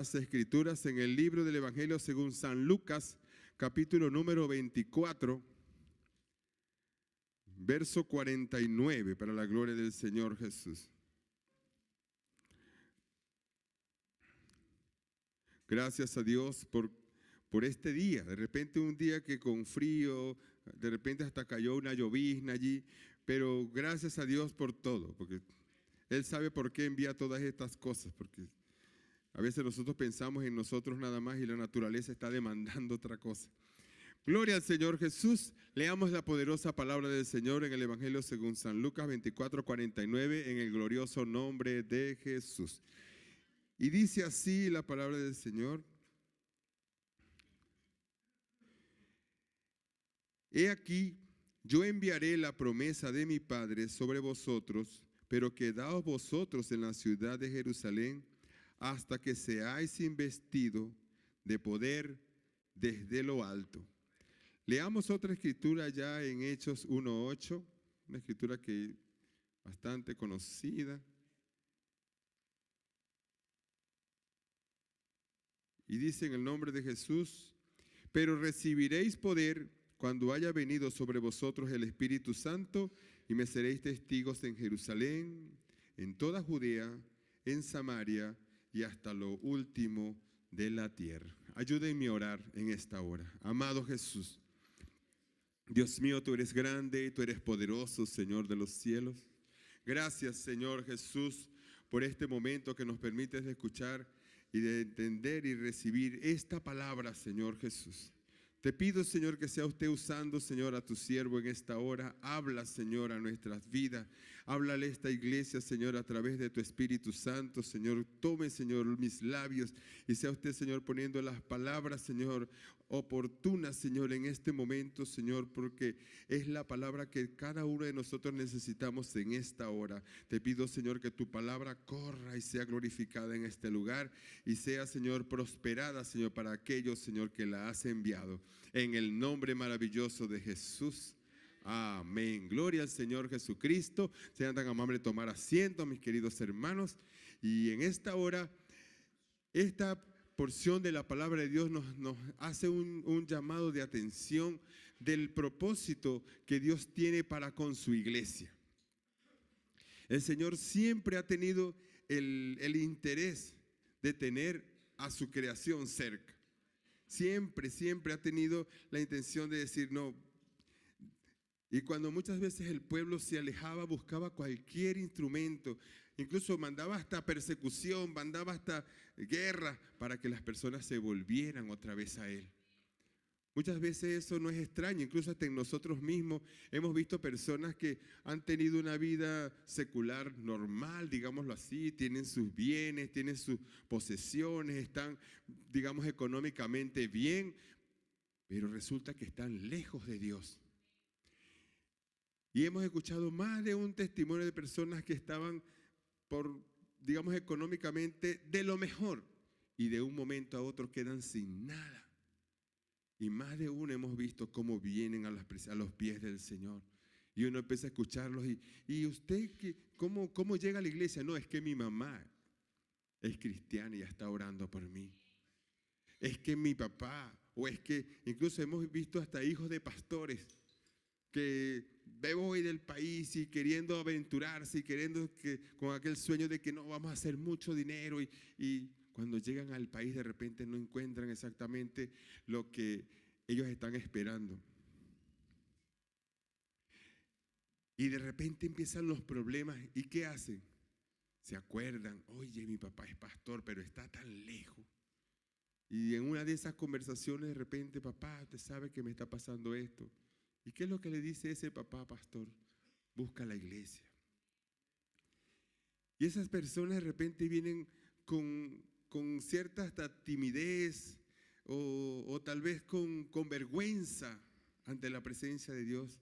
Las Escrituras en el libro del Evangelio según San Lucas, capítulo número 24, verso 49, para la gloria del Señor Jesús. Gracias a Dios por este día. De repente un día que con frío, de repente hasta cayó una llovizna allí, pero gracias a Dios por todo, porque Él sabe por qué envía todas estas cosas, porque a veces nosotros pensamos en nosotros nada más y la naturaleza está demandando otra cosa. Gloria al Señor Jesús. Leamos la poderosa palabra del Señor en el Evangelio según San Lucas 24, 49, en el glorioso nombre de Jesús. Y dice así la palabra del Señor. He aquí, yo enviaré la promesa de mi Padre sobre vosotros, pero quedaos vosotros en la ciudad de Jerusalén hasta que seáis investidos de poder desde lo alto. Leamos otra escritura ya en Hechos 1:8, una escritura que bastante conocida. Y dice en el nombre de Jesús: pero recibiréis poder cuando haya venido sobre vosotros el Espíritu Santo, y me seréis testigos en Jerusalén, en toda Judea, en Samaria y hasta lo último de la tierra. Ayúdenme a orar en esta hora. Amado Jesús, Dios mío, tú eres grande, tú eres poderoso, Señor de los cielos. Gracias, Señor Jesús, por este momento que nos permites de escuchar y de entender y recibir esta palabra, Señor Jesús. Te pido, Señor, que sea usted usando, Señor, a tu siervo en esta hora. Habla, Señor, a nuestras vidas. Háblale a esta iglesia, Señor, a través de tu Espíritu Santo, Señor. Tome, Señor, mis labios y sea usted, Señor, poniendo las palabras, Señor, oportunas, Señor, en este momento, Señor, porque es la palabra que cada uno de nosotros necesitamos en esta hora. Te pido, Señor, que tu palabra corra y sea glorificada en este lugar y sea, Señor, prosperada, Señor, para aquellos, Señor, que la has enviado. En el nombre maravilloso de Jesús. Amén. Gloria al Señor Jesucristo. Sean tan amables de tomar asiento, mis queridos hermanos. Y en esta hora, esta porción de la palabra de Dios nos hace un llamado de atención del propósito que Dios tiene para con su iglesia. El Señor siempre ha tenido el interés de tener a su creación cerca. Siempre ha tenido la intención de decir no. Y cuando muchas veces el pueblo se alejaba, buscaba cualquier instrumento, incluso mandaba hasta persecución, mandaba hasta guerra para que las personas se volvieran otra vez a Él. Muchas veces eso no es extraño, incluso hasta en nosotros mismos hemos visto personas que han tenido una vida secular normal, digámoslo así, tienen sus bienes, tienen sus posesiones, están, digamos, económicamente bien, pero resulta que están lejos de Dios. Y hemos escuchado más de un testimonio de personas que estaban, digamos, económicamente de lo mejor y de un momento a otro quedan sin nada. Y más de uno hemos visto cómo vienen a los pies del Señor. Y uno empieza a escucharlos y usted, ¿cómo llega a la iglesia? No, es que mi mamá es cristiana y está orando por mí. Es que mi papá, o es que incluso hemos visto hasta hijos de pastores que voy del país y queriendo aventurarse y queriendo con aquel sueño de que no vamos a hacer mucho dinero y cuando llegan al país de repente no encuentran exactamente lo que ellos están esperando. Y de repente empiezan los problemas. ¿Y qué hacen? Se acuerdan, oye, mi papá es pastor, pero está tan lejos. Y en una de esas conversaciones de repente, papá, usted sabe que me está pasando esto. ¿Y qué es lo que le dice ese papá pastor? Busca la iglesia. Y esas personas de repente vienen con cierta hasta timidez o tal vez con vergüenza ante la presencia de Dios.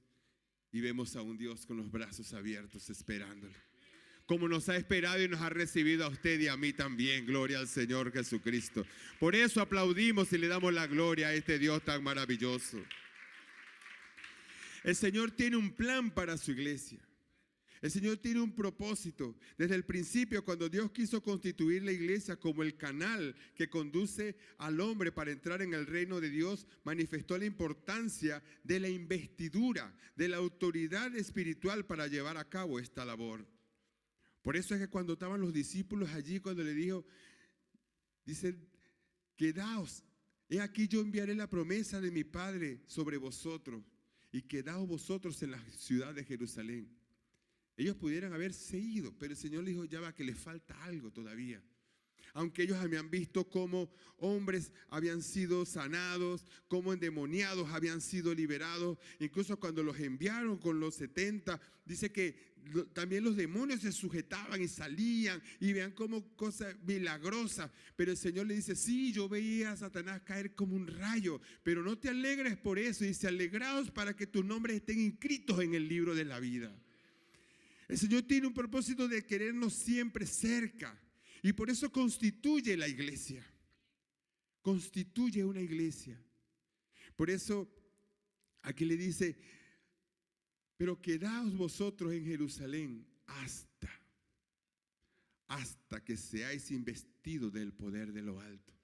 Y vemos a un Dios con los brazos abiertos esperándole. Como nos ha esperado y nos ha recibido a usted y a mí también. Gloria al Señor Jesucristo. Por eso aplaudimos y le damos la gloria a este Dios tan maravilloso. El Señor tiene un plan para su iglesia. El Señor tiene un propósito. Desde el principio, cuando Dios quiso constituir la iglesia como el canal que conduce al hombre para entrar en el reino de Dios, manifestó la importancia de la investidura, de la autoridad espiritual para llevar a cabo esta labor. Por eso es que cuando estaban los discípulos allí, cuando le dijo, dice, quedaos, he aquí yo enviaré la promesa de mi Padre sobre vosotros y quedaos vosotros en la ciudad de Jerusalén. Ellos pudieran haberse ido, pero el Señor les dijo, ya va, que les falta algo todavía. Aunque ellos habían visto cómo hombres habían sido sanados, cómo endemoniados habían sido liberados, incluso cuando los enviaron con los 70, dice que también los demonios se sujetaban y salían y vean como cosa milagrosa. Pero el Señor le dice, sí, yo veía a Satanás caer como un rayo, pero no te alegres por eso. Dice, alegraos para que tus nombres estén inscritos en el libro de la vida. El Señor tiene un propósito de querernos siempre cerca y por eso constituye la iglesia. Constituye una iglesia. Por eso aquí le dice, pero quedaos vosotros en Jerusalén hasta que seáis investidos del poder de lo alto.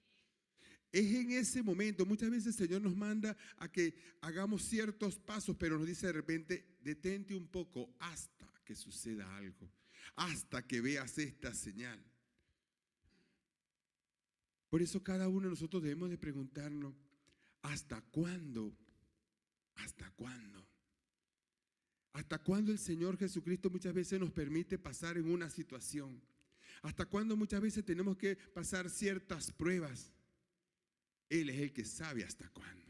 Es en ese momento, muchas veces el Señor nos manda a que hagamos ciertos pasos, pero nos dice de repente, detente un poco hasta que suceda algo, hasta que veas esta señal. Por eso cada uno de nosotros debemos de preguntarnos, ¿hasta cuándo? ¿Hasta cuándo? ¿Hasta cuándo el Señor Jesucristo muchas veces nos permite pasar en una situación? ¿Hasta cuándo muchas veces tenemos que pasar ciertas pruebas? Él es el que sabe hasta cuándo.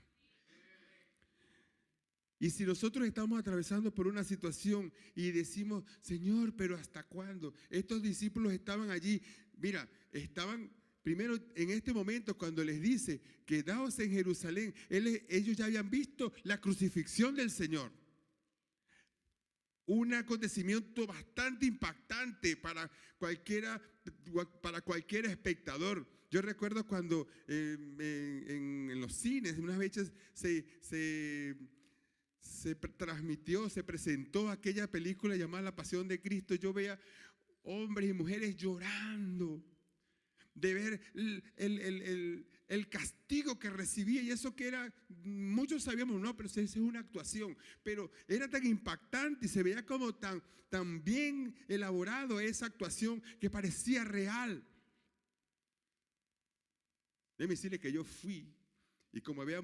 Y si nosotros estamos atravesando por una situación y decimos, Señor, pero ¿hasta cuándo? Estos discípulos estaban allí, mira, estaban primero en este momento cuando les dice, quedaos en Jerusalén, ellos ya habían visto la crucifixión del Señor. Un acontecimiento bastante impactante para cualquier espectador. Yo recuerdo cuando en los cines unas veces se transmitió, se presentó aquella película llamada La Pasión de Cristo. Yo veía hombres y mujeres llorando de ver el castigo que recibía, y eso que era, muchos sabíamos, no, pero esa es una actuación, pero era tan impactante y se veía como tan bien elaborado esa actuación que parecía real. Déjeme decirle que yo fui y como había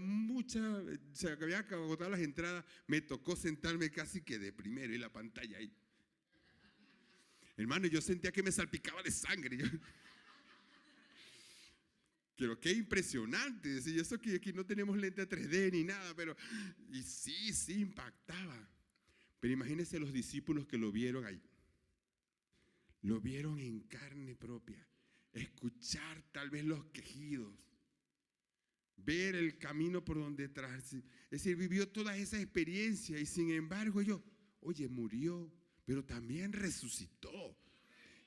se había agotado las entradas, me tocó sentarme casi que de primero y la pantalla ahí. Hermano, yo sentía que me salpicaba de sangre. Pero qué impresionante. Y eso que aquí no tenemos lente 3D ni nada, pero y sí impactaba. Pero imagínense los discípulos que lo vieron ahí. Lo vieron en carne propia. Escuchar tal vez los quejidos. Ver el camino por donde tras. Es decir, vivió toda esa experiencia y sin embargo murió, pero también resucitó.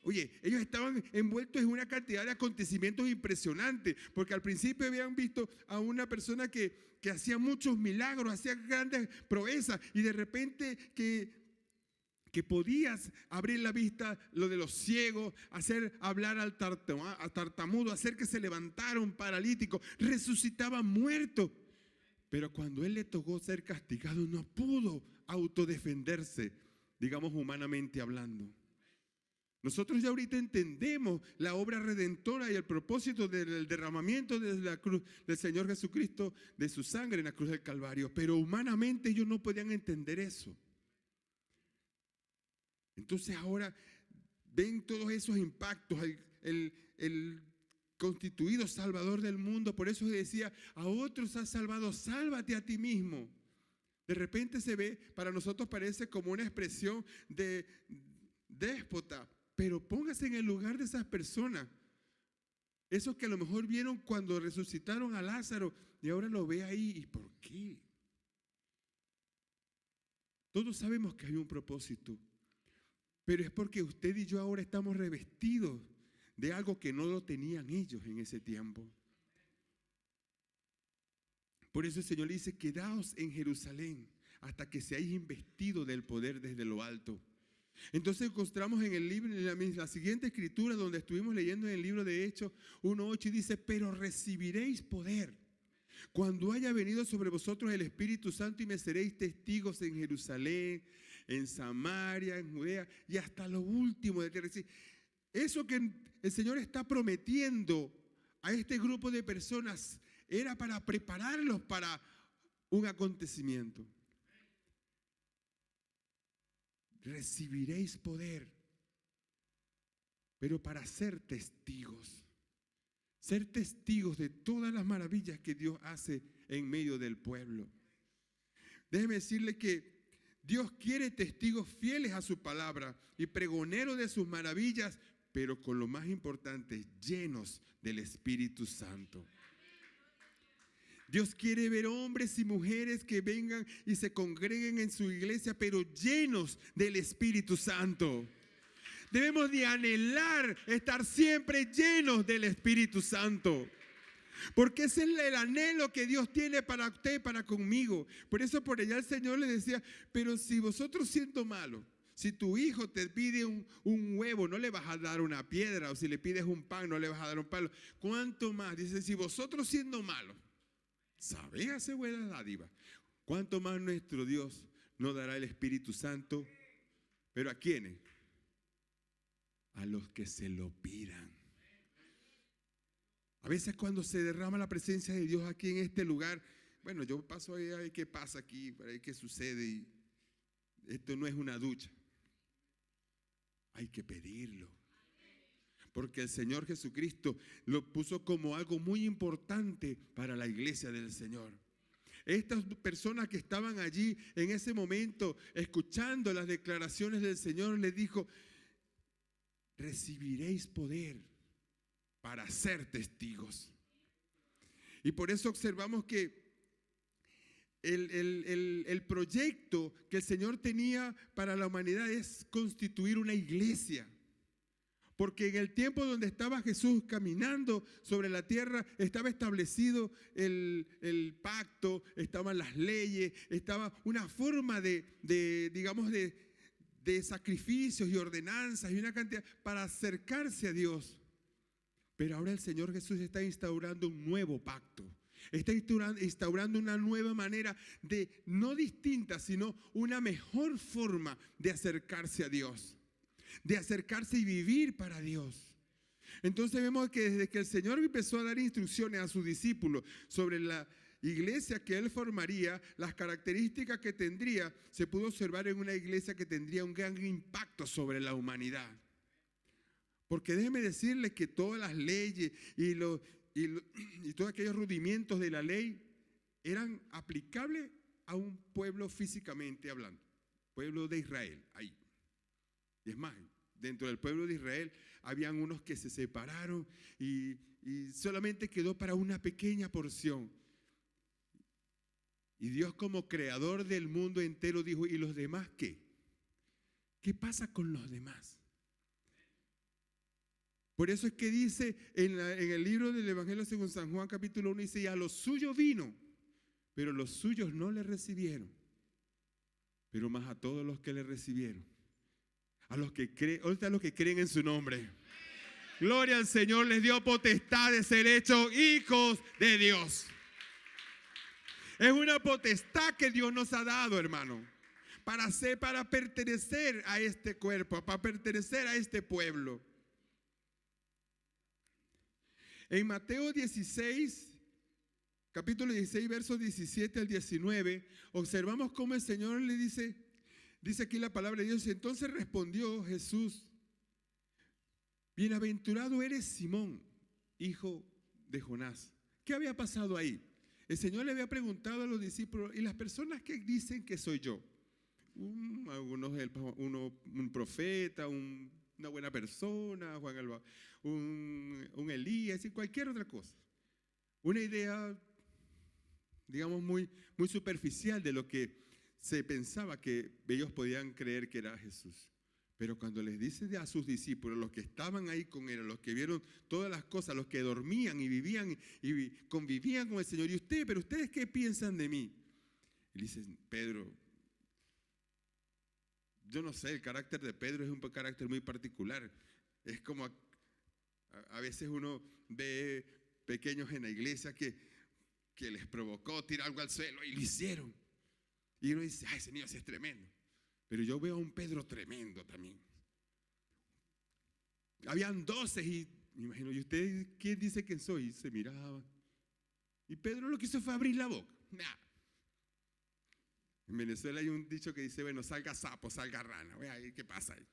Oye, ellos estaban envueltos en una cantidad de acontecimientos impresionantes, porque al principio habían visto a una persona que hacía muchos milagros, hacía grandes proezas, y de repente que podías abrir la vista, lo de los ciegos, hacer hablar al tartamudo, hacer que se levantara un paralítico, resucitaba muerto. Pero cuando él le tocó ser castigado, no pudo autodefenderse, digamos humanamente hablando. Nosotros ya ahorita entendemos la obra redentora y el propósito del derramamiento de la cruz del Señor Jesucristo, de su sangre en la cruz del Calvario, pero humanamente ellos no podían entender eso. Entonces ahora ven todos esos impactos, el constituido Salvador del mundo. Por eso decía, a otros has salvado, sálvate a ti mismo. De repente se ve, para nosotros parece como una expresión de déspota, pero póngase en el lugar de esas personas. Esos que a lo mejor vieron cuando resucitaron a Lázaro y ahora lo ve ahí. ¿Y por qué? Todos sabemos que hay un propósito, pero es porque usted y yo ahora estamos revestidos de algo que no lo tenían ellos en ese tiempo. Por eso el Señor le dice, quedaos en Jerusalén hasta que seáis investidos del poder desde lo alto. Entonces encontramos en el libro, en la siguiente escritura donde estuvimos leyendo en el libro de Hechos 1:8 y dice, pero recibiréis poder cuando haya venido sobre vosotros el Espíritu Santo y me seréis testigos en Jerusalén, en Samaria, en Judea y hasta lo último de tierra. Eso que el Señor está prometiendo a este grupo de personas era para prepararlos para un acontecimiento. Recibiréis poder, pero para ser testigos de todas las maravillas que Dios hace en medio del pueblo. Déjeme decirle que Dios quiere testigos fieles a su palabra y pregoneros de sus maravillas, pero con lo más importante, llenos del Espíritu Santo. Dios quiere ver hombres y mujeres que vengan y se congreguen en su iglesia, pero llenos del Espíritu Santo. Debemos de anhelar estar siempre llenos del Espíritu Santo. Porque ese es el anhelo que Dios tiene para usted y para conmigo. Por eso por allá el Señor le decía, pero si vosotros siendo malos, si tu hijo te pide un huevo, no le vas a dar una piedra, o si le pides un pan, no le vas a dar un palo. ¿Cuánto más? Dice, si vosotros siendo malos, sabéis hacer buena dádiva, ¿cuánto más nuestro Dios nos dará el Espíritu Santo? ¿Pero a quiénes? A los que se lo pidan. A veces cuando se derrama la presencia de Dios aquí en este lugar, bueno, yo paso ahí a ver qué pasa aquí, para ver qué sucede. Y esto no es una ducha. Hay que pedirlo. Porque el Señor Jesucristo lo puso como algo muy importante para la iglesia del Señor. Estas personas que estaban allí en ese momento escuchando las declaraciones del Señor, les dijo, recibiréis poder para ser testigos. Y por eso observamos que el proyecto que el Señor tenía para la humanidad es constituir una iglesia. Porque en el tiempo donde estaba Jesús caminando sobre la tierra, estaba establecido el pacto, estaban las leyes, estaba una forma de sacrificios y ordenanzas y una cantidad para acercarse a Dios. Pero ahora el Señor Jesús está instaurando un nuevo pacto. Está instaurando una nueva manera no distinta, sino una mejor forma de acercarse a Dios. De acercarse y vivir para Dios. Entonces vemos que desde que el Señor empezó a dar instrucciones a sus discípulos sobre la iglesia que Él formaría, las características que tendría, se pudo observar en una iglesia que tendría un gran impacto sobre la humanidad. Porque déjeme decirles que todas las leyes y todos aquellos rudimentos de la ley eran aplicables a un pueblo físicamente hablando, pueblo de Israel, ahí. Y es más, dentro del pueblo de Israel habían unos que se separaron y solamente quedó para una pequeña porción. Y Dios como creador del mundo entero dijo, ¿y los demás qué? ¿Qué pasa con los demás? Por eso es que dice en el libro del Evangelio según San Juan capítulo 1, dice, y a los suyos vino, pero los suyos no le recibieron. Pero más a todos los que le recibieron. A los que creen en su nombre. Gloria al Señor, les dio potestad de ser hechos hijos de Dios. Es una potestad que Dios nos ha dado, hermano, para pertenecer a este cuerpo, para pertenecer a este pueblo. En Mateo 16, capítulo 16, versos 17 al 19, observamos cómo el Señor le dice aquí la palabra de Dios, entonces respondió Jesús, bienaventurado eres Simón, hijo de Jonás. ¿Qué había pasado ahí? El Señor le había preguntado a los discípulos, ¿y las personas que dicen que soy yo? Un profeta, una buena persona, Juan Alba, un Elías y cualquier otra cosa. Una idea, digamos, muy, muy superficial de lo que se pensaba que ellos podían creer que era Jesús. Pero cuando les dice a sus discípulos, los que estaban ahí con él, los que vieron todas las cosas, los que dormían y vivían y convivían con el Señor, pero ustedes ¿qué piensan de mí? Y dicen, Pedro, yo no sé, el carácter de Pedro es un carácter muy particular. Es como a veces uno ve pequeños en la iglesia que les provocó tirar algo al suelo y lo hicieron. Y uno dice, ay, ese niño sí es tremendo. Pero yo veo a un Pedro tremendo también. Habían 12 y me imagino, ¿y usted quién dice que soy? Y se miraban. Y Pedro lo que hizo fue abrir la boca. Nah. En Venezuela hay un dicho que dice, bueno, salga sapo, salga rana. Voy a ver qué pasa ahí.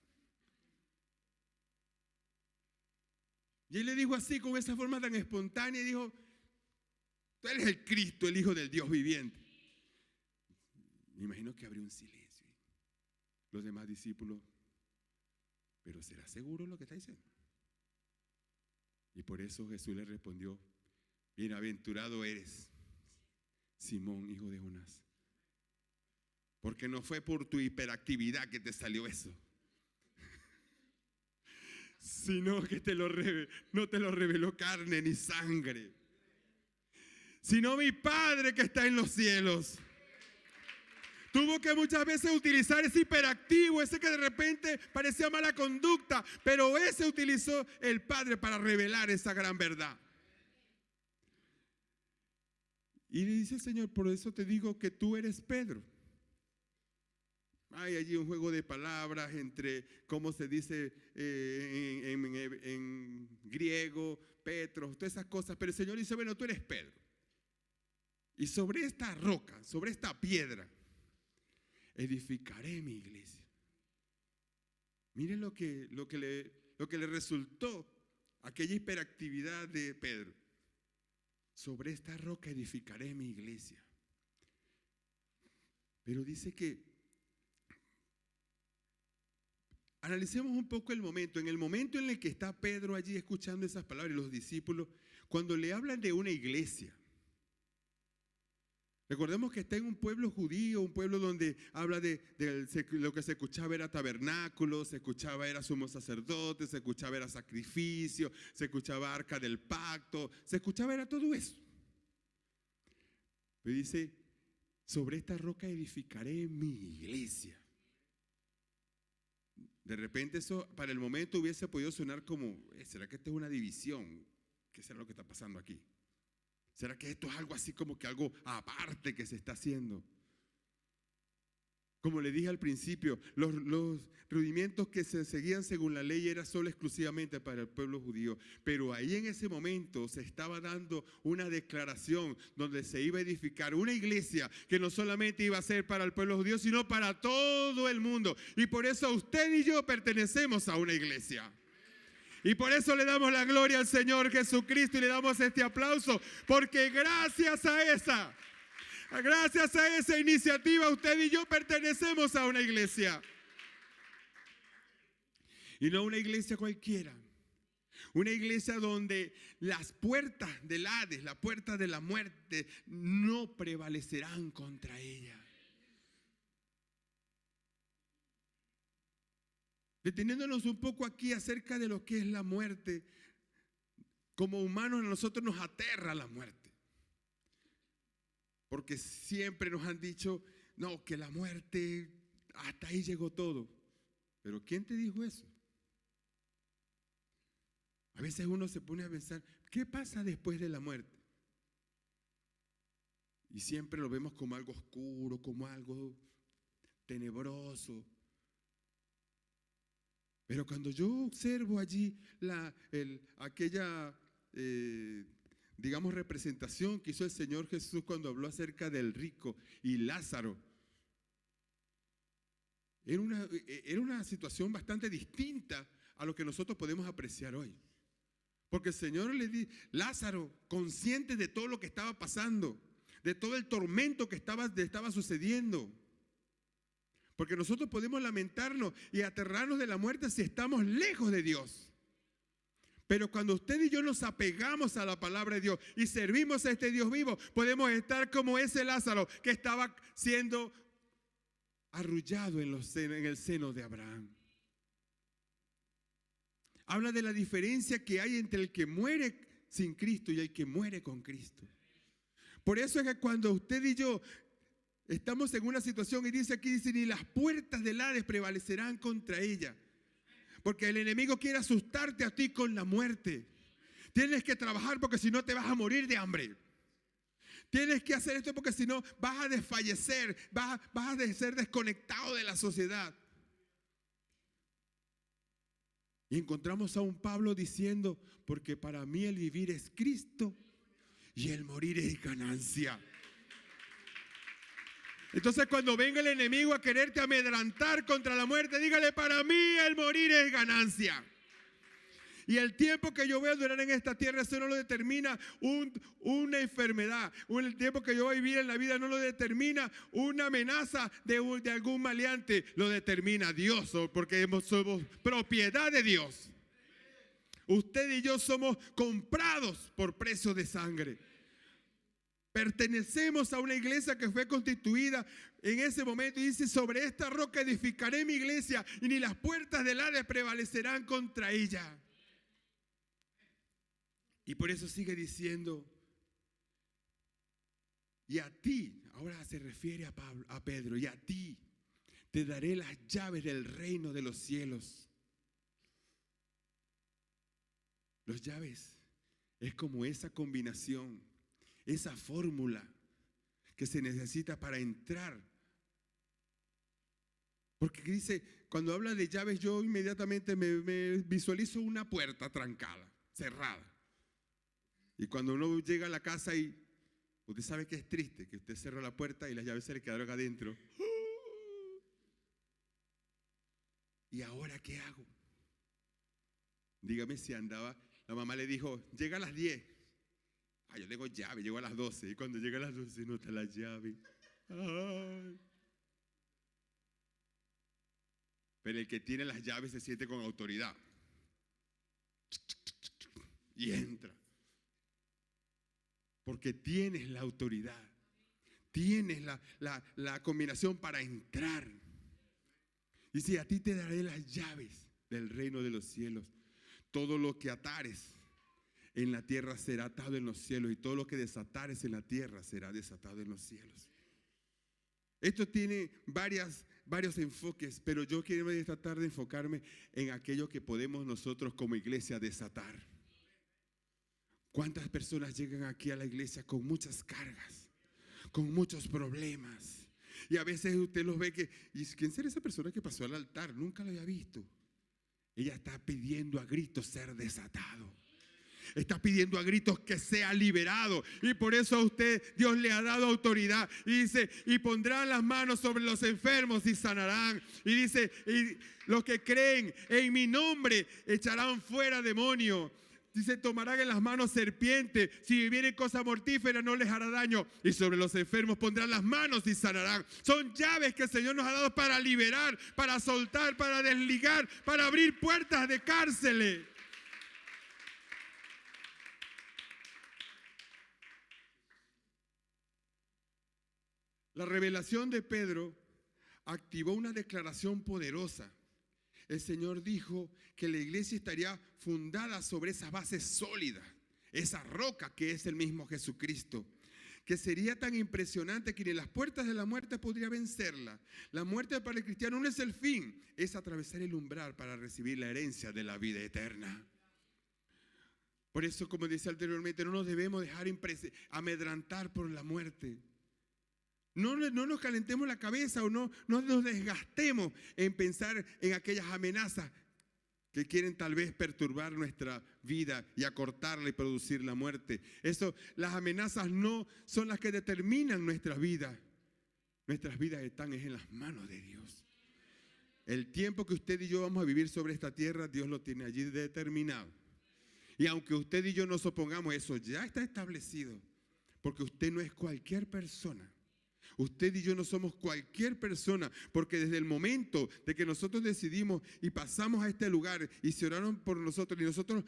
Y él le dijo así, con esa forma tan espontánea, y dijo, tú eres el Cristo, el Hijo del Dios viviente. Me imagino que abrió un silencio. Los demás discípulos, ¿pero será seguro lo que está diciendo? Y por eso Jesús le respondió, bienaventurado eres, Simón, hijo de Jonás, porque no fue por tu hiperactividad que te salió eso, sino que no te lo reveló carne ni sangre, sino mi Padre que está en los cielos. Tuvo que muchas veces utilizar ese hiperactivo, ese que de repente parecía mala conducta, pero ese utilizó el Padre para revelar esa gran verdad. Y le dice el Señor, por eso te digo que tú eres Pedro. Hay allí un juego de palabras entre cómo se dice en griego, Petros, todas esas cosas. Pero el Señor dice, bueno, tú eres Pedro. Y sobre esta roca, sobre esta piedra, edificaré mi iglesia. Miren lo que le resultó aquella hiperactividad de Pedro. Sobre esta roca edificaré mi iglesia. Pero dice que analicemos un poco el momento. En el momento en el que está Pedro allí escuchando esas palabras y los discípulos, cuando le hablan de una iglesia. Recordemos que está en un pueblo judío, un pueblo donde habla de lo que se escuchaba era tabernáculo, se escuchaba era sumo sacerdote, se escuchaba era sacrificio, se escuchaba arca del pacto, se escuchaba era todo eso. Pero dice, sobre esta roca edificaré mi iglesia. De repente eso para el momento hubiese podido sonar como, ¿será que esta es una división? ¿Qué será lo que está pasando aquí? ¿Será que esto es algo así como que algo aparte que se está haciendo? Como le dije al principio, los rudimentos que se seguían según la ley era solo exclusivamente para el pueblo judío. Pero ahí en ese momento se estaba dando una declaración donde se iba a edificar una iglesia que no solamente iba a ser para el pueblo judío, sino para todo el mundo. Y por eso usted y yo pertenecemos a una iglesia. Y por eso le damos la gloria al Señor Jesucristo y le damos este aplauso, porque gracias a esa iniciativa usted y yo pertenecemos a una iglesia. Y no una iglesia cualquiera, una iglesia donde las puertas del Hades, las puertas de la muerte no prevalecerán contra ella. Deteniéndonos un poco aquí acerca de lo que es la muerte, como humanos a nosotros nos aterra la muerte. Porque siempre nos han dicho, no, que la muerte, hasta ahí llegó todo. Pero ¿quién te dijo eso? A veces uno se pone a pensar, ¿qué pasa después de la muerte? Y siempre lo vemos como algo oscuro, como algo tenebroso. Pero cuando yo observo allí aquella, digamos, representación que hizo el Señor Jesús cuando habló acerca del rico y Lázaro, era una situación bastante distinta a lo que nosotros podemos apreciar hoy. Porque el Señor le dijo, Lázaro, consciente de todo lo que estaba pasando, de todo el tormento que estaba sucediendo. Porque nosotros podemos lamentarnos y aterrarnos de la muerte si estamos lejos de Dios. Pero cuando usted y yo nos apegamos a la palabra de Dios y servimos a este Dios vivo, podemos estar como ese Lázaro que estaba siendo arrullado en el seno de Abraham. Habla de la diferencia que hay entre el que muere sin Cristo y el que muere con Cristo. Por eso es que cuando usted y yo estamos en una situación y dice aquí, dice, ni las puertas del Hades prevalecerán contra ella. Porque el enemigo quiere asustarte a ti con la muerte. Tienes que trabajar porque si no te vas a morir de hambre. Tienes que hacer esto porque si no vas a desfallecer, vas a ser desconectado de la sociedad. Y encontramos a un Pablo diciendo, porque para mí el vivir es Cristo y el morir es ganancia. Entonces cuando venga el enemigo a quererte amedrantar contra la muerte, dígale, para mí el morir es ganancia. Y el tiempo que yo voy a durar en esta tierra, eso no lo determina una enfermedad. El tiempo que yo voy a vivir en la vida no lo determina una amenaza de algún maleante. Lo determina Dios, porque somos propiedad de Dios. Usted y yo somos comprados por precio de sangre. Pertenecemos a una iglesia que fue constituida en ese momento y dice, sobre esta roca edificaré mi iglesia y ni las puertas del Hades prevalecerán contra ella. Y por eso sigue diciendo, y a ti, ahora se refiere a Pedro, y a ti te daré las llaves del reino de los cielos. Los llaves es como esa combinación, esa fórmula que se necesita para entrar. Porque dice, cuando habla de llaves, yo inmediatamente me visualizo una puerta trancada, cerrada. Y cuando uno llega a la casa y usted sabe que es triste, que usted cerró la puerta y las llaves se le quedaron adentro. ¿Y ahora qué hago? Dígame si andaba, la mamá le dijo, llega a las 10. Yo tengo llave, llego a las 12. Y cuando llega a las 12 no está la llave. Ay. Pero el que tiene las llaves se siente con autoridad. Y entra. Porque tienes la autoridad. Tienes la combinación para entrar. Dice, a ti te daré las llaves del reino de los cielos. Todo lo que atares en la tierra será atado en los cielos, y todo lo que desatares en la tierra será desatado en los cielos. Esto tiene varios enfoques, pero yo quiero esta tarde enfocarme en aquello que podemos nosotros como iglesia desatar. ¿Cuántas personas llegan aquí a la iglesia con muchas cargas, con muchos problemas? Y a veces usted los ve ¿y quién será esa persona que pasó al altar? Nunca lo había visto. Ella está pidiendo a gritos ser desatado. Está pidiendo a gritos que sea liberado. Y por eso a usted Dios le ha dado autoridad. Y dice, y pondrán las manos sobre los enfermos y sanarán. Y dice, y los que creen en mi nombre echarán fuera demonios. Dice, tomarán en las manos serpientes. Si vienen cosas mortíferas no les hará daño. Y sobre los enfermos pondrán las manos y sanarán. Son llaves que el Señor nos ha dado para liberar, para soltar, para desligar, para abrir puertas de cárceles. La revelación de Pedro activó una declaración poderosa. El Señor dijo que la iglesia estaría fundada sobre esas bases sólidas, esa roca que es el mismo Jesucristo, que sería tan impresionante que ni las puertas de la muerte podría vencerla. La muerte para el cristiano no es el fin, es atravesar el umbral para recibir la herencia de la vida eterna. Por eso, como decía anteriormente, no nos debemos dejar amedrantar por la muerte. No nos calentemos la cabeza o no nos desgastemos en pensar en aquellas amenazas que quieren tal vez perturbar nuestra vida y acortarla y producir la muerte. Las amenazas no son las que determinan nuestra vida. Nuestras vidas están en las manos de Dios. El tiempo que usted y yo vamos a vivir sobre esta tierra, Dios lo tiene allí determinado. Y aunque usted y yo nos opongamos, eso ya está establecido. Porque usted no es cualquier persona. Usted y yo no somos cualquier persona, porque desde el momento de que nosotros decidimos y pasamos a este lugar y se oraron por nosotros y nosotros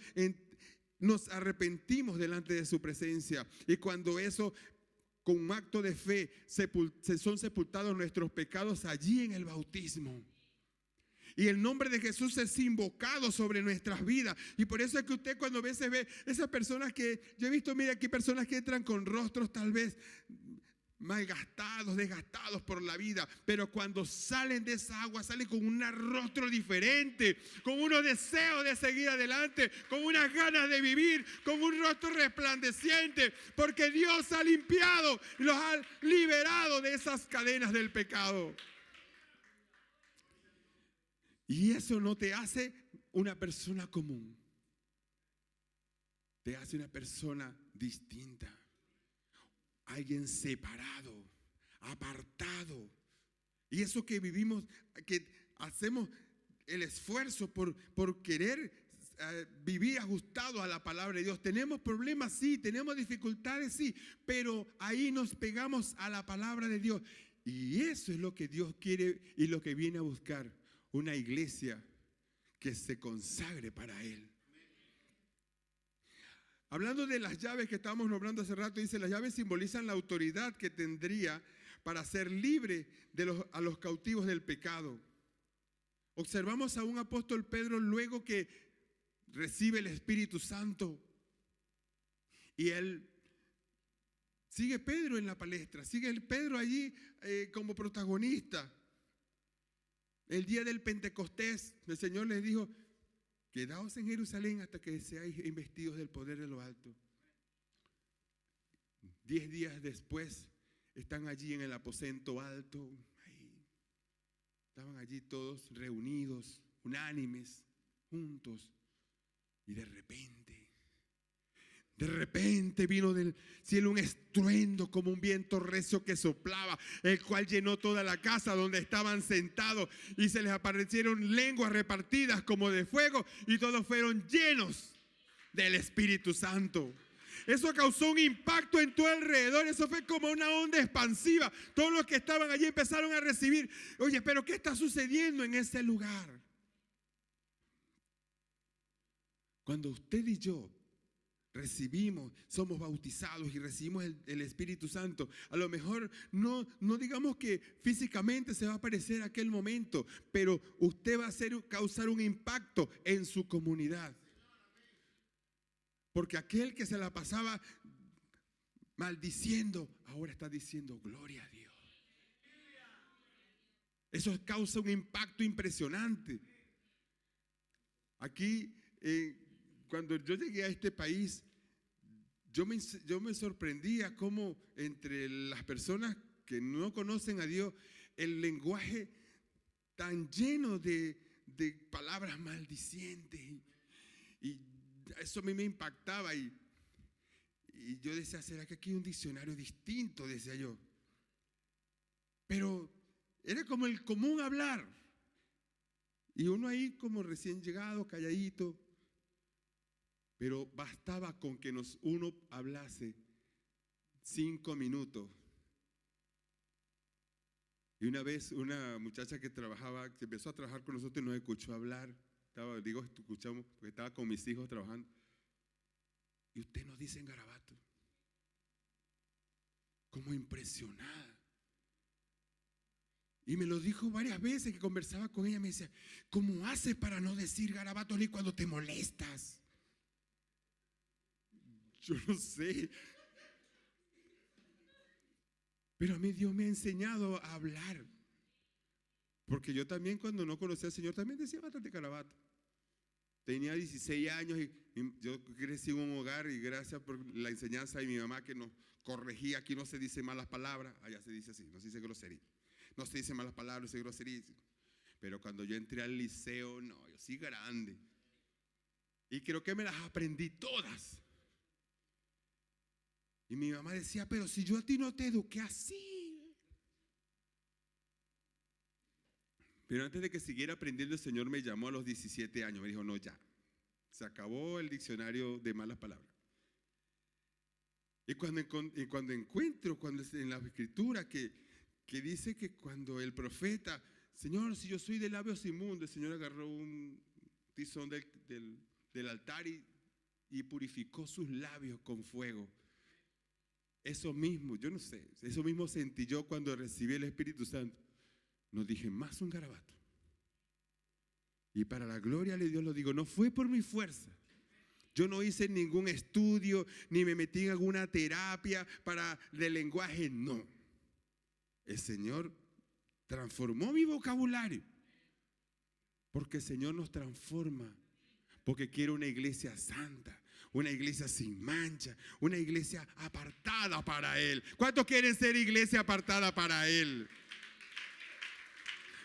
nos arrepentimos delante de su presencia, y cuando eso, con un acto de fe, son sepultados nuestros pecados allí en el bautismo. Y el nombre de Jesús es invocado sobre nuestras vidas. Y por eso es que usted cuando a veces ve esas personas que, yo he visto, mira aquí personas que entran con rostros tal vez malgastados, desgastados por la vida, pero cuando salen de esa agua, salen con un rostro diferente, con unos deseos de seguir adelante, con unas ganas de vivir, con un rostro resplandeciente, porque Dios ha limpiado y los ha liberado de esas cadenas del pecado. Y eso no te hace una persona común, te hace una persona distinta. Alguien separado, apartado. Y eso que vivimos, que hacemos el esfuerzo por querer vivir ajustado a la palabra de Dios. Tenemos problemas, sí, tenemos dificultades, sí, pero ahí nos pegamos a la palabra de Dios. Y eso es lo que Dios quiere y lo que viene a buscar. Una iglesia que se consagre para Él. Hablando de las llaves que estábamos nombrando hace rato, dice, las llaves simbolizan la autoridad que tendría para ser libre a los cautivos del pecado. Observamos a un apóstol Pedro luego que recibe el Espíritu Santo. Y sigue Pedro en la palestra, sigue el Pedro allí como protagonista. El día del Pentecostés, el Señor les dijo, quedaos en Jerusalén hasta que seáis investidos del poder de lo alto. 10 días después, están allí en el aposento alto. Estaban allí todos reunidos, unánimes, juntos. Y de repente vino del cielo un estruendo como un viento recio que soplaba, el cual llenó toda la casa donde estaban sentados, y se les aparecieron lenguas repartidas como de fuego, y todos fueron llenos del Espíritu Santo. Eso causó un impacto en todo alrededor. Eso fue como una onda expansiva. Todos los que estaban allí empezaron a recibir. Oye, pero ¿qué está sucediendo en ese lugar? Cuando usted y yo recibimos, somos bautizados y recibimos el Espíritu Santo, a lo mejor no digamos que físicamente se va a aparecer aquel momento, pero usted va a causar un impacto en su comunidad. Porque aquel que se la pasaba maldiciendo, ahora está diciendo gloria a Dios. Eso causa un impacto impresionante. Aquí, cuando yo llegué a este país, yo me sorprendía cómo entre las personas que no conocen a Dios, el lenguaje tan lleno de palabras maldicientes. Y eso a mí me impactaba. Y yo decía, ¿será que aquí hay un diccionario distinto? Decía yo. Pero era como el común hablar. Y uno ahí como recién llegado, calladito. Pero bastaba con que uno hablase 5 minutos. Y una vez una muchacha que empezó a trabajar con nosotros y nos escuchó hablar. Escuchamos, porque estaba con mis hijos trabajando. Y usted nos dice en garabato. Como impresionada. Y me lo dijo varias veces que conversaba con ella. Me decía, ¿cómo haces para no decir garabatos ni cuando te molestas? Yo no sé. Pero a mí Dios me ha enseñado a hablar. Porque yo también cuando no conocía al Señor también decía bastante garabato. Tenía 16 años y yo crecí en un hogar, y gracias por la enseñanza de mi mamá que nos corregía. Aquí no se dice malas palabras, allá se dice así, no se dice grosería. No se dice malas palabras, se dice grosería. Pero cuando yo entré al liceo, no, yo sí grande. Y creo que me las aprendí todas. Y mi mamá decía, pero si yo a ti no te eduqué así. Pero antes de que siguiera aprendiendo, el Señor me llamó a los 17 años. Me dijo, no, ya. Se acabó el diccionario de malas palabras. Y cuando encuentro en la escritura que dice que cuando el profeta, Señor, si yo soy de labios inmundos, el Señor agarró un tizón del altar y purificó sus labios con fuego. Eso mismo, yo no sé, eso mismo sentí yo cuando recibí el Espíritu Santo. No dije más un garabato. Y para la gloria de Dios lo digo, no fue por mi fuerza. Yo no hice ningún estudio, ni me metí en alguna terapia de lenguaje, no. el Señor transformó mi vocabulario. Porque el Señor nos transforma. Porque quiere una iglesia santa, una iglesia sin mancha, una iglesia apartada para Él. ¿Cuántos quieren ser iglesia apartada para Él?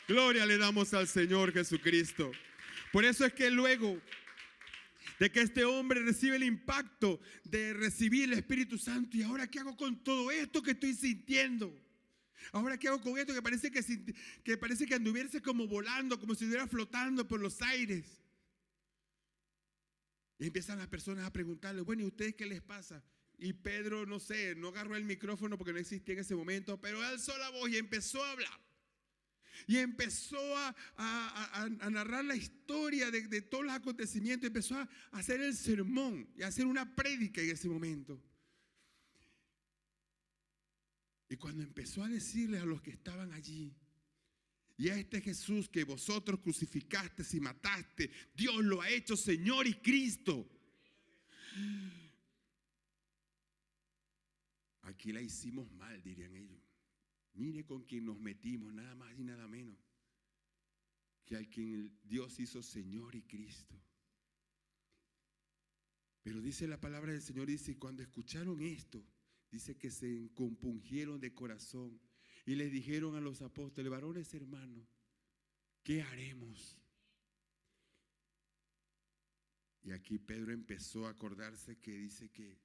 Gloria le damos al Señor Jesucristo. Por eso es que luego de que este hombre recibe el impacto de recibir el Espíritu Santo, ¿y ahora qué hago con todo esto que estoy sintiendo? ¿Ahora qué hago con esto que parece que anduviese como volando, como si estuviera flotando por los aires? Y empiezan las personas a preguntarle, bueno, ¿y ustedes qué les pasa? Y Pedro, no sé, no agarró el micrófono porque no existía en ese momento, pero alzó la voz y empezó a hablar. Y empezó a narrar la historia de todos los acontecimientos. Empezó a hacer el sermón y a hacer una prédica en ese momento. Y cuando empezó a decirles a los que estaban allí, y a este Jesús que vosotros crucificaste y mataste, Dios lo ha hecho Señor y Cristo. Aquí la hicimos mal, dirían ellos. Mire con quien nos metimos, nada más y nada menos que al quien Dios hizo Señor y Cristo. Pero dice la palabra del Señor, dice, cuando escucharon esto, dice que se compungieron de corazón y les dijeron a los apóstoles, varones hermanos, ¿qué haremos? Y aquí Pedro empezó a acordarse que dice que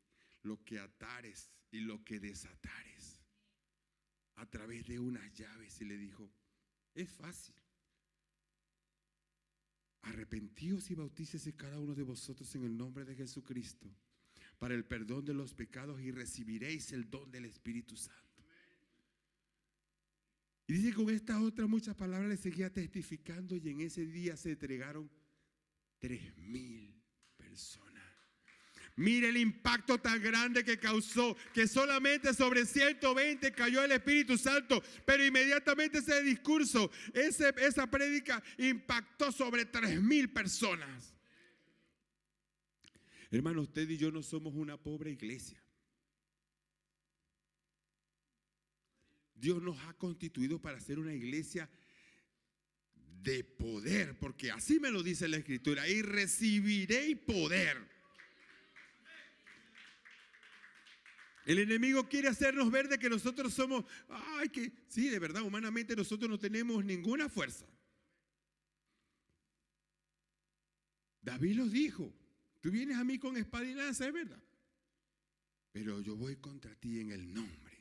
lo que atares y lo que desatares a través de unas llaves, y le dijo, es fácil. Arrepentíos y bautícese cada uno de vosotros en el nombre de Jesucristo para el perdón de los pecados y recibiréis el don del Espíritu Santo. Y dice, con estas otras muchas palabras le seguía testificando, y en ese día se entregaron 3,000 personas. Mire el impacto tan grande que causó, que solamente sobre 120 cayó el Espíritu Santo, pero inmediatamente ese discurso, esa prédica impactó sobre 3,000 personas. Hermano, usted y yo no somos una pobre iglesia. Dios nos ha constituido para ser una iglesia de poder, porque así me lo dice la Escritura, y recibiréis poder. El enemigo quiere hacernos ver de que nosotros somos, sí, de verdad, humanamente nosotros no tenemos ninguna fuerza. David lo dijo, tú vienes a mí con espada y lanza, es verdad, pero yo voy contra ti en el nombre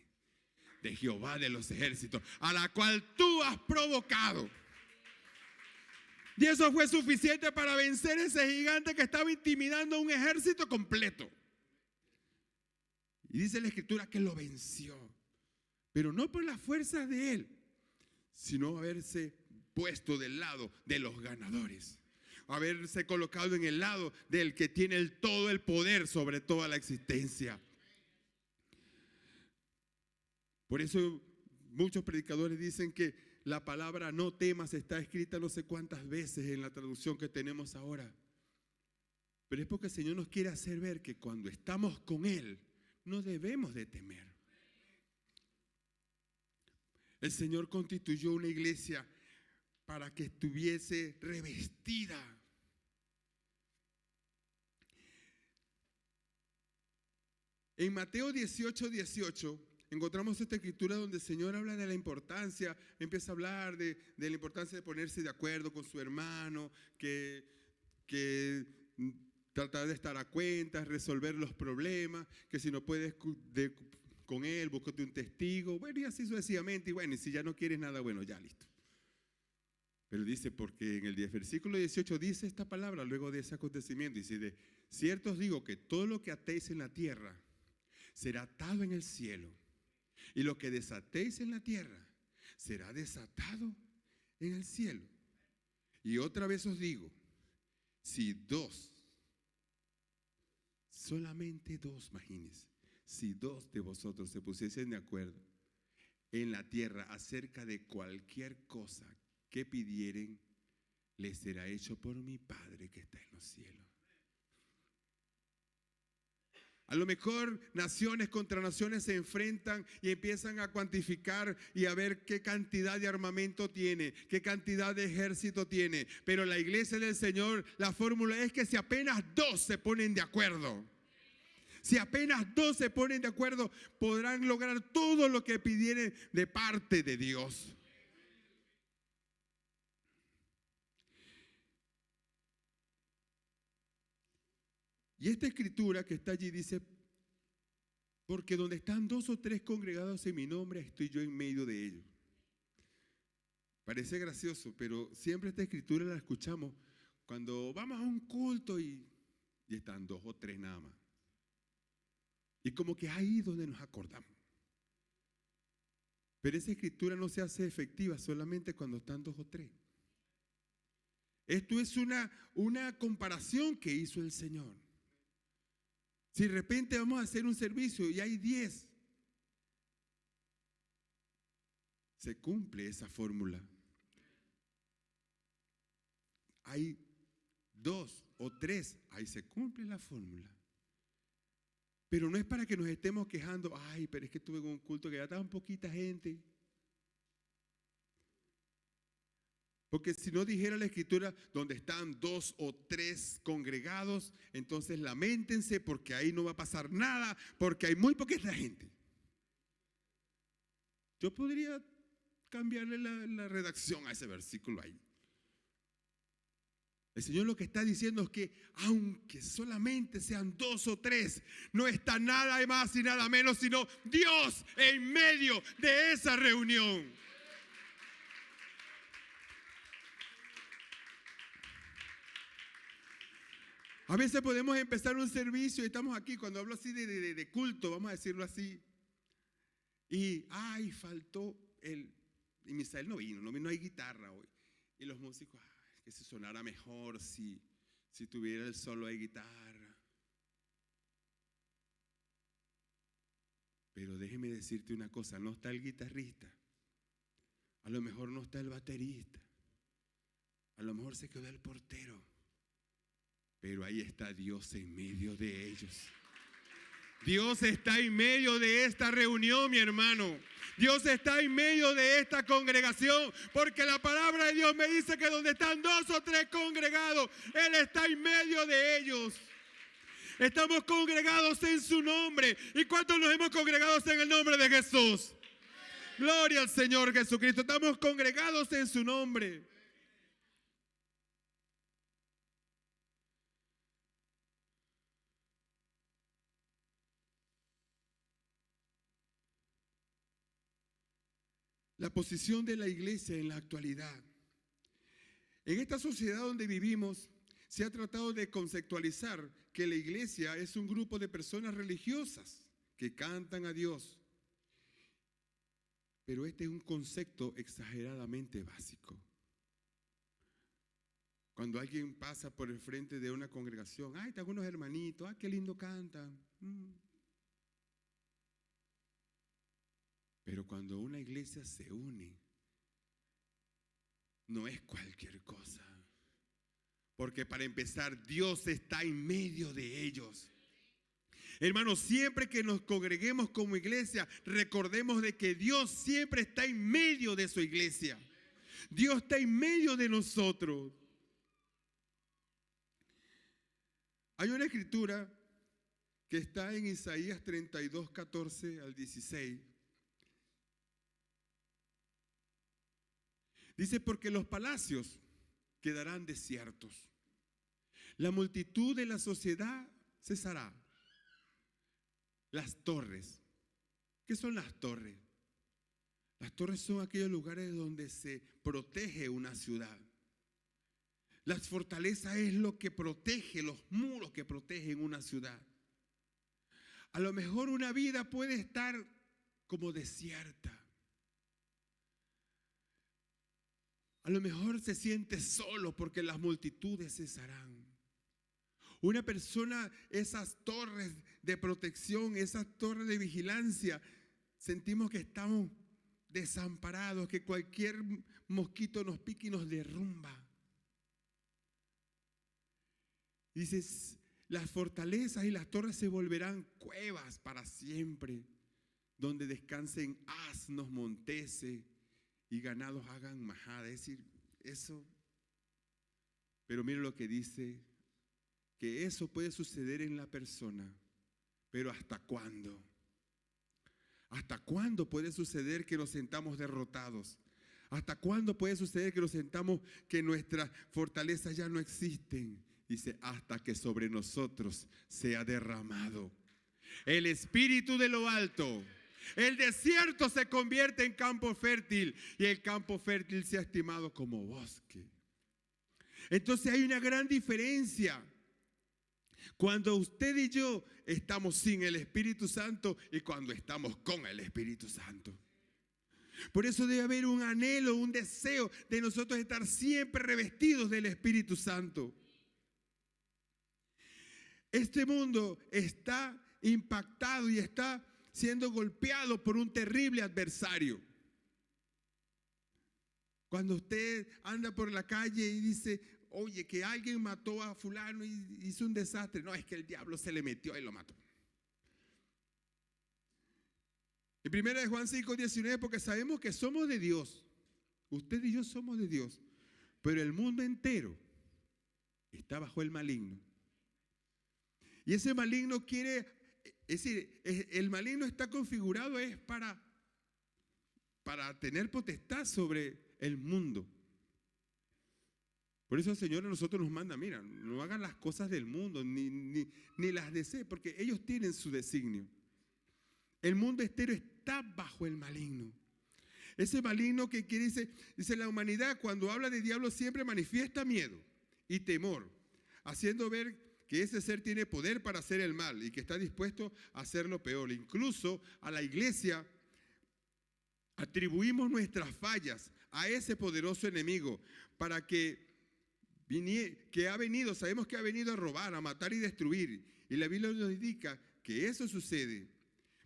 de Jehová de los ejércitos, a la cual tú has provocado. Y eso fue suficiente para vencer ese gigante que estaba intimidando a un ejército completo. Y dice la Escritura que lo venció, pero no por las fuerzas de él, sino haberse puesto del lado de los ganadores, haberse colocado en el lado del que tiene todo el poder sobre toda la existencia. Por eso muchos predicadores dicen que la palabra no temas está escrita no sé cuántas veces en la traducción que tenemos ahora. Pero es porque el Señor nos quiere hacer ver que cuando estamos con Él, no debemos de temer. El Señor constituyó una iglesia para que estuviese revestida. En Mateo 18:18 encontramos esta escritura donde el Señor habla de la importancia, empieza a hablar de la importancia de ponerse de acuerdo con su hermano, que tratar de estar a cuentas, resolver los problemas, que si no puedes con él, búscate un testigo, bueno, y así sucesivamente, y bueno, y si ya no quieres nada, bueno, ya listo. Pero dice, porque en el versículo 18 dice esta palabra, luego de ese acontecimiento, dice, de cierto os digo que todo lo que atéis en la tierra será atado en el cielo, y lo que desatéis en la tierra será desatado en el cielo. Y otra vez os digo, si solamente dos, imagínense, si dos de vosotros se pusiesen de acuerdo en la tierra acerca de cualquier cosa que pidieren, les será hecho por mi Padre que está en los cielos. A lo mejor naciones contra naciones se enfrentan y empiezan a cuantificar y a ver qué cantidad de armamento tiene, qué cantidad de ejército tiene. Pero la iglesia del Señor, la fórmula es que si apenas dos se ponen de acuerdo, si apenas dos se ponen de acuerdo, podrán lograr todo lo que pidieran de parte de Dios. Y esta escritura que está allí dice, porque donde están dos o tres congregados en mi nombre, estoy yo en medio de ellos. Parece gracioso, pero siempre esta escritura la escuchamos cuando vamos a un culto y están dos o tres nada más. Y como que ahí donde nos acordamos. Pero esa escritura no se hace efectiva solamente cuando están dos o tres. Esto es una comparación que hizo el Señor. Si de repente vamos a hacer un servicio y hay 10, se cumple esa fórmula. Hay 2 o 3, ahí se cumple la fórmula. Pero no es para que nos estemos quejando, ay, pero es que tuve un culto que ya estaba poquita gente. Porque si no dijera la escritura, donde están 2 o 3 congregados, entonces lamentense porque ahí no va a pasar nada, porque hay muy poquita gente. Yo podría cambiarle la redacción a ese versículo ahí. El Señor lo que está diciendo es que aunque solamente sean 2 o 3, no está nada más y nada menos, sino Dios en medio de esa reunión. A veces podemos empezar un servicio y estamos aquí, cuando hablo así de culto, vamos a decirlo así. Y, ay, faltó y Misael no vino, hay guitarra hoy. Y los músicos, ay, que se sonara mejor si tuviera el solo de guitarra. Pero déjeme decirte una cosa, no está el guitarrista. A lo mejor no está el baterista. A lo mejor se quedó el portero. Pero ahí está Dios en medio de ellos. Dios está en medio de esta reunión, mi hermano. Dios está en medio de esta congregación, porque la palabra de Dios me dice que donde están 2 o 3 congregados, Él está en medio de ellos. Estamos congregados en su nombre. ¿Y cuántos nos hemos congregado en el nombre de Jesús? Gloria al Señor Jesucristo. Estamos congregados en su nombre. La posición de la iglesia en la actualidad. En esta sociedad donde vivimos, se ha tratado de conceptualizar que la iglesia es un grupo de personas religiosas que cantan a Dios. Pero este es un concepto exageradamente básico. Cuando alguien pasa por el frente de una congregación, ay, están unos hermanitos, ay, qué lindo cantan. Pero cuando una iglesia se une, no es cualquier cosa. Porque para empezar, Dios está en medio de ellos. Hermanos, siempre que nos congreguemos como iglesia, recordemos de que Dios siempre está en medio de su iglesia. Dios está en medio de nosotros. Hay una escritura que está en Isaías 32, 14 al 16. Dice, porque los palacios quedarán desiertos. La multitud de la sociedad cesará. Las torres. ¿Qué son las torres? Las torres son aquellos lugares donde se protege una ciudad. Las fortalezas es lo que protege, los muros que protegen una ciudad. A lo mejor una vida puede estar como desierta. A lo mejor se siente solo porque las multitudes cesarán. Una persona, esas torres de protección, esas torres de vigilancia, sentimos que estamos desamparados, que cualquier mosquito nos pique y nos derrumba. Dices, las fortalezas y las torres se volverán cuevas para siempre, donde descansen asnos, monteses y ganados hagan majada. Es decir, eso. Pero mire lo que dice, que eso puede suceder en la persona, pero ¿hasta cuándo? ¿Hasta cuándo puede suceder que nos sentamos derrotados? ¿Hasta cuándo puede suceder que nos sentamos que nuestras fortalezas ya no existen? Dice, hasta que sobre nosotros sea derramado el Espíritu de lo alto. El desierto se convierte en campo fértil y el campo fértil se ha estimado como bosque. Entonces hay una gran diferencia cuando usted y yo estamos sin el Espíritu Santo y cuando estamos con el Espíritu Santo. Por eso debe haber un anhelo, un deseo de nosotros estar siempre revestidos del Espíritu Santo. Este mundo está impactado y está siendo golpeado por un terrible adversario. Cuando usted anda por la calle y dice, oye, que alguien mató a fulano y hizo un desastre. No, es que el diablo se le metió y lo mató. En 1 Juan 5:19, porque sabemos que somos de Dios. Usted y yo somos de Dios. Pero el mundo entero está bajo el maligno. Y ese maligno quiere, es decir, el maligno está configurado es para tener potestad sobre el mundo. Por eso el Señor a nosotros nos manda, mira, no hagan las cosas del mundo, ni las deseen, porque ellos tienen su designio. El mundo entero está bajo el maligno. Ese maligno que quiere, dice la humanidad, cuando habla de diablo siempre manifiesta miedo y temor, haciendo ver que ese ser tiene poder para hacer el mal y que está dispuesto a hacer lo peor. Incluso a la iglesia atribuimos nuestras fallas a ese poderoso enemigo para que ha venido, sabemos que ha venido a robar, a matar y destruir. Y la Biblia nos indica que eso sucede.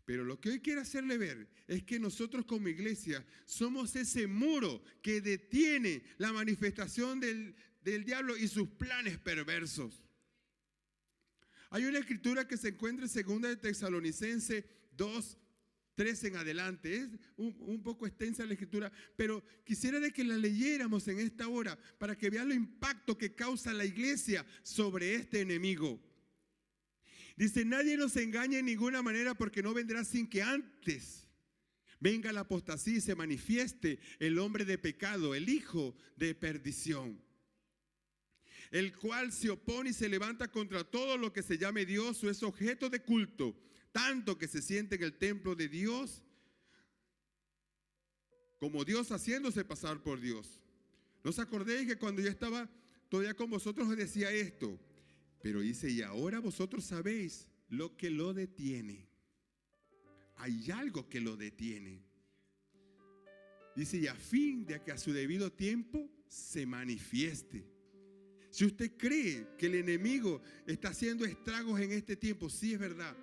Pero lo que hoy quiero hacerle ver es que nosotros como iglesia somos ese muro que detiene la manifestación del diablo y sus planes perversos. Hay una escritura que se encuentra en 2 de Tesalonicenses 2:3 en adelante. Es un poco extensa la escritura, pero quisiera de que la leyéramos en esta hora para que vean el impacto que causa la iglesia sobre este enemigo. Dice, nadie nos engañe en ninguna manera porque no vendrá sin que antes venga la apostasía y se manifieste el hombre de pecado, el hijo de perdición, el cual se opone y se levanta contra todo lo que se llame Dios o es objeto de culto, tanto que se siente en el templo de Dios como Dios haciéndose pasar por Dios. ¿No os acordéis que cuando yo estaba todavía con vosotros os decía esto? Pero dice, y ahora vosotros sabéis lo que lo detiene. Hay algo que lo detiene. Dice, y a fin de que a su debido tiempo se manifieste. Si usted cree que el enemigo está haciendo estragos en este tiempo, sí es verdad.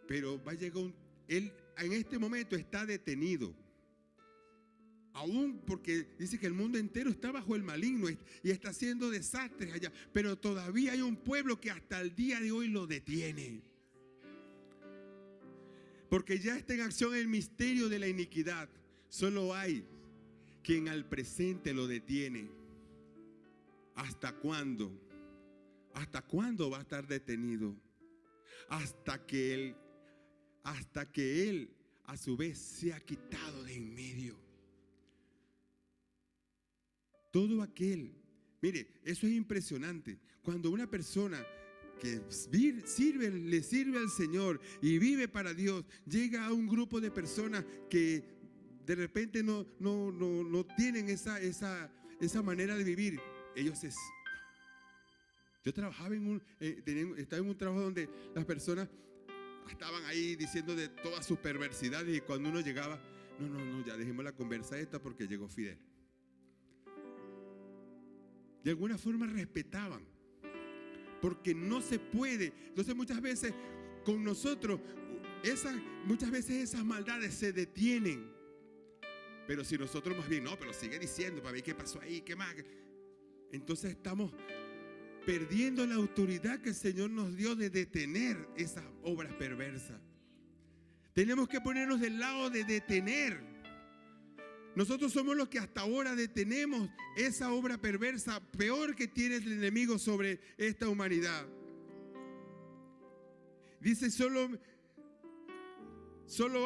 Pero va a llegar él en este momento está detenido. Aún porque dice que el mundo entero está bajo el maligno y está haciendo desastres allá. Pero todavía hay un pueblo que hasta el día de hoy lo detiene. Porque ya está en acción el misterio de la iniquidad. Solo hay quien al presente lo detiene. ¿Hasta cuándo? ¿Hasta cuándo va a estar detenido? Hasta que él a su vez se ha quitado de en medio. Todo aquel, mire, eso es impresionante. Cuando una persona que le sirve al Señor y vive para Dios, llega a un grupo de personas que de repente no tienen esa manera de vivir. Yo trabajaba estaba en un trabajo donde las personas estaban ahí diciendo de todas sus perversidades y cuando uno llegaba, no, ya dejemos la conversa esta porque llegó Fidel. De alguna forma respetaban, porque no se puede. Entonces muchas veces con nosotros, muchas veces esas maldades se detienen. Pero si nosotros más bien, no, pero sigue diciendo para ver qué pasó ahí, qué más. Entonces estamos perdiendo la autoridad que el Señor nos dio de detener esas obras perversas. Tenemos que ponernos del lado de detener. Nosotros somos los que hasta ahora detenemos esa obra perversa peor que tiene el enemigo sobre esta humanidad. Dice, solo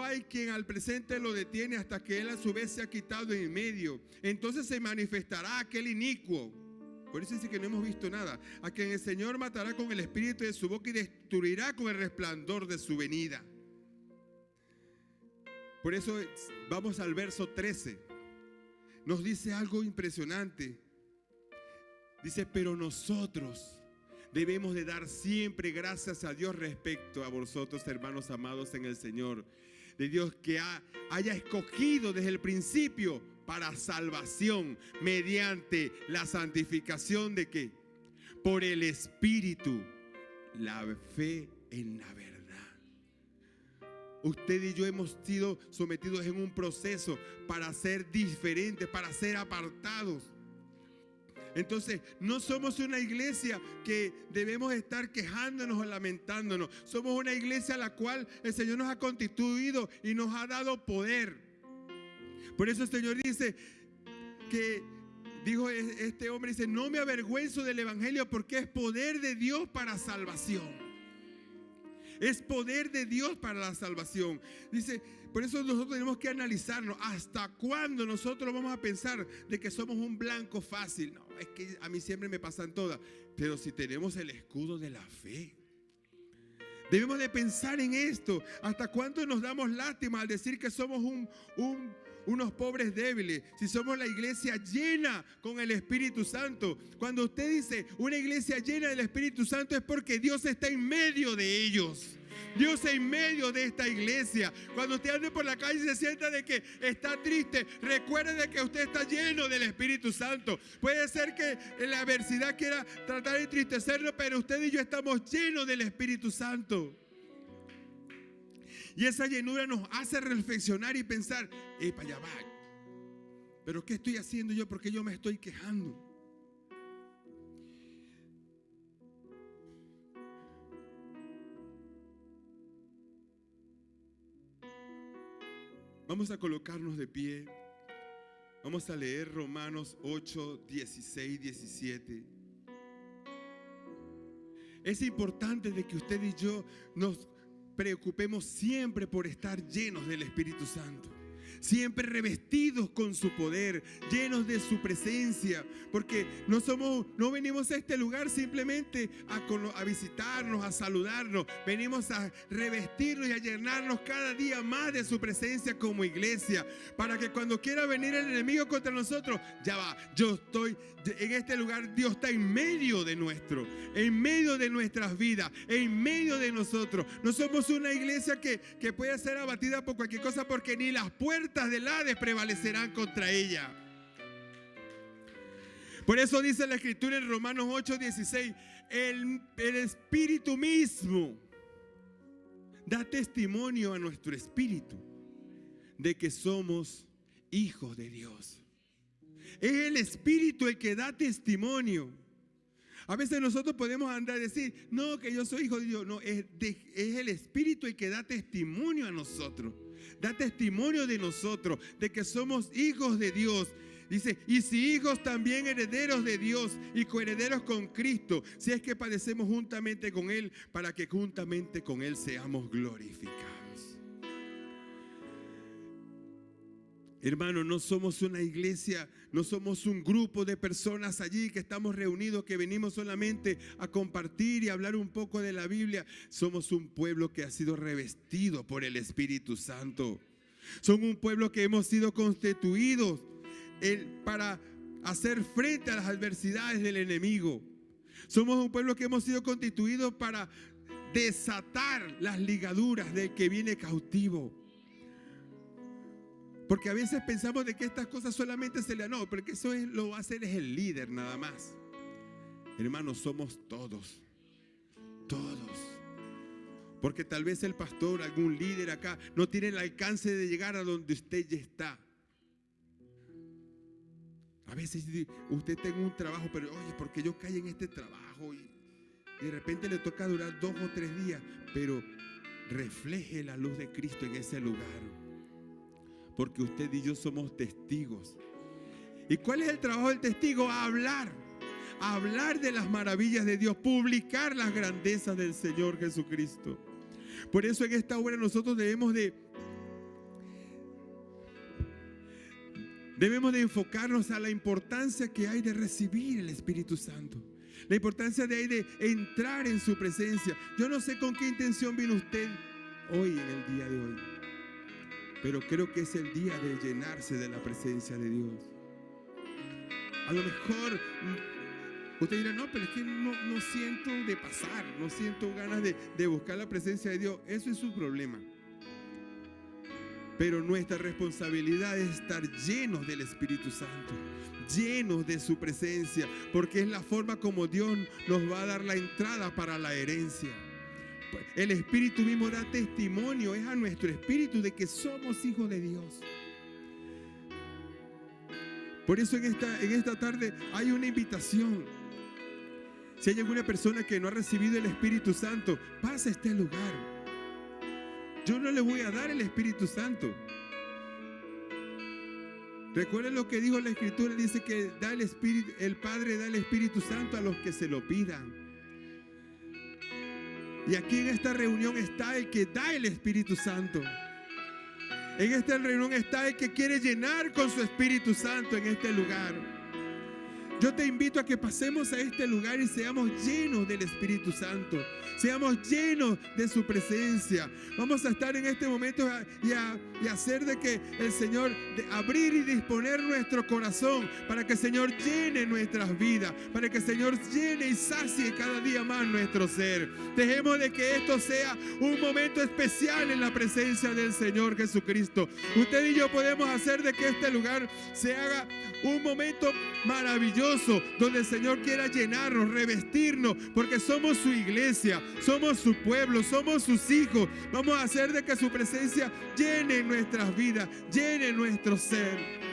hay quien al presente lo detiene hasta que él a su vez se ha quitado en medio. Entonces se manifestará aquel inicuo. Por eso dice que no hemos visto nada. A quien el Señor matará con el espíritu de su boca y destruirá con el resplandor de su venida. Por eso vamos al verso 13. Nos dice algo impresionante. Dice, pero nosotros debemos de dar siempre gracias a Dios respecto a vosotros, hermanos amados en el Señor. De Dios que haya escogido desde el principio para salvación mediante la santificación de ¿qué? Por el Espíritu, la fe en la verdad. Usted y yo hemos sido sometidos en un proceso para ser diferentes, para ser apartados. Entonces, no somos una iglesia que debemos estar quejándonos o lamentándonos. Somos una iglesia a la cual el Señor nos ha constituido y nos ha dado poder. Por eso el Señor dice que, dijo este hombre, dice, no me avergüenzo del evangelio porque es poder de Dios para salvación. Es poder de Dios para la salvación. Dice, por eso nosotros tenemos que analizarnos. ¿Hasta cuándo nosotros vamos a pensar de que somos un blanco fácil? No, es que a mí siempre me pasan todas. Pero si tenemos el escudo de la fe, debemos de pensar en esto. ¿Hasta cuándo nos damos lástima al decir que somos unos pobres débiles? Si somos la iglesia llena con el Espíritu Santo. Cuando usted dice una iglesia llena del Espíritu Santo es porque Dios está en medio de ellos. Dios en medio de esta iglesia. Cuando usted ande por la calle y se sienta de que está triste, recuerde de que usted está lleno del Espíritu Santo. Puede ser que la adversidad quiera tratar de entristecernos, pero usted y yo estamos llenos del Espíritu Santo. Y esa llenura nos hace reflexionar y pensar, para allá va, pero ¿qué estoy haciendo yo? ¿Por qué yo me estoy quejando? Vamos a colocarnos de pie. Vamos a leer Romanos 8, 16, 17. Es importante de que usted y yo nos preocupemos siempre por estar llenos del Espíritu Santo. Siempre revestidos con su poder, llenos de su presencia, porque no venimos a este lugar simplemente a visitarnos, a saludarnos. Venimos a revestirnos y a llenarnos cada día más de su presencia como iglesia, para que cuando quiera venir el enemigo contra nosotros, ya va, yo estoy en este lugar. Dios está en medio de nuestras vidas, en medio de nosotros. No somos una iglesia que puede ser abatida por cualquier cosa, porque ni las puertas del Hades prevalecerán contra ella. Por eso dice la Escritura en Romanos 8, 16, el Espíritu mismo da testimonio a nuestro espíritu de que somos hijos de Dios. Es el Espíritu el que da testimonio. A veces nosotros podemos andar y decir, no, que yo soy hijo de Dios. No, es el Espíritu el que da testimonio a nosotros. Da testimonio de nosotros, de que somos hijos de Dios. Dice, y si hijos, también herederos de Dios y coherederos con Cristo, si es que padecemos juntamente con Él, para que juntamente con Él seamos glorificados. Hermano, no somos una iglesia, no somos un grupo de personas allí que estamos reunidos, que venimos solamente a compartir y hablar un poco de la Biblia. Somos un pueblo que ha sido revestido por el Espíritu Santo. Somos un pueblo que hemos sido constituidos para hacer frente a las adversidades del enemigo. Somos un pueblo que hemos sido constituidos para desatar las ligaduras del que viene cautivo. Porque a veces pensamos de que estas cosas solamente se le... No, porque eso lo va a hacer es el líder nada más. Hermanos, somos todos. Todos. Porque tal vez el pastor, algún líder acá, no tiene el alcance de llegar a donde usted ya está. A veces usted está en un trabajo, pero oye, porque yo caí en este trabajo y de repente le toca durar 2 o 3 días, pero refleje la luz de Cristo en ese lugar, porque usted y yo somos testigos. ¿Y cuál es el trabajo del testigo? Hablar de las maravillas de Dios, publicar las grandezas del Señor Jesucristo. Por eso en esta obra nosotros debemos de enfocarnos a la importancia que hay de recibir el Espíritu Santo, la importancia de entrar en su presencia. Yo no sé con qué intención vino usted hoy, en el día de hoy, pero creo que es el día de llenarse de la presencia de Dios. A lo mejor usted dirá, no, pero es que no siento de pasar, no siento ganas de buscar la presencia de Dios. Eso es su problema. Pero nuestra responsabilidad es estar llenos del Espíritu Santo, llenos de su presencia, porque es la forma como Dios nos va a dar la entrada para la herencia. El Espíritu mismo da testimonio, es a nuestro espíritu de que somos hijos de Dios. Por eso en esta tarde hay una invitación. Si hay alguna persona que no ha recibido el Espíritu Santo, pasa a este lugar. Yo no le voy a dar el Espíritu Santo. Recuerden lo que dijo la Escritura, dice que el Padre da el Espíritu Santo a los que se lo pidan. Y aquí en esta reunión está el que da el Espíritu Santo. En esta reunión está el que quiere llenar con su Espíritu Santo en este lugar. Yo te invito a que pasemos a este lugar y seamos llenos del Espíritu Santo. Seamos llenos de su presencia. Vamos a estar en este momento y hacer de que el Señor, de abrir y disponer nuestro corazón para que el Señor llene nuestras vidas, para que el Señor llene y sacie cada día más nuestro ser. Dejemos de que esto sea un momento especial en la presencia del Señor Jesucristo. Usted y yo podemos hacer de que este lugar se haga un momento maravilloso donde el Señor quiera llenarnos, revestirnos, porque somos su iglesia, somos su pueblo, somos sus hijos. Vamos a hacer de que su presencia llene nuestras vidas, llene nuestro ser.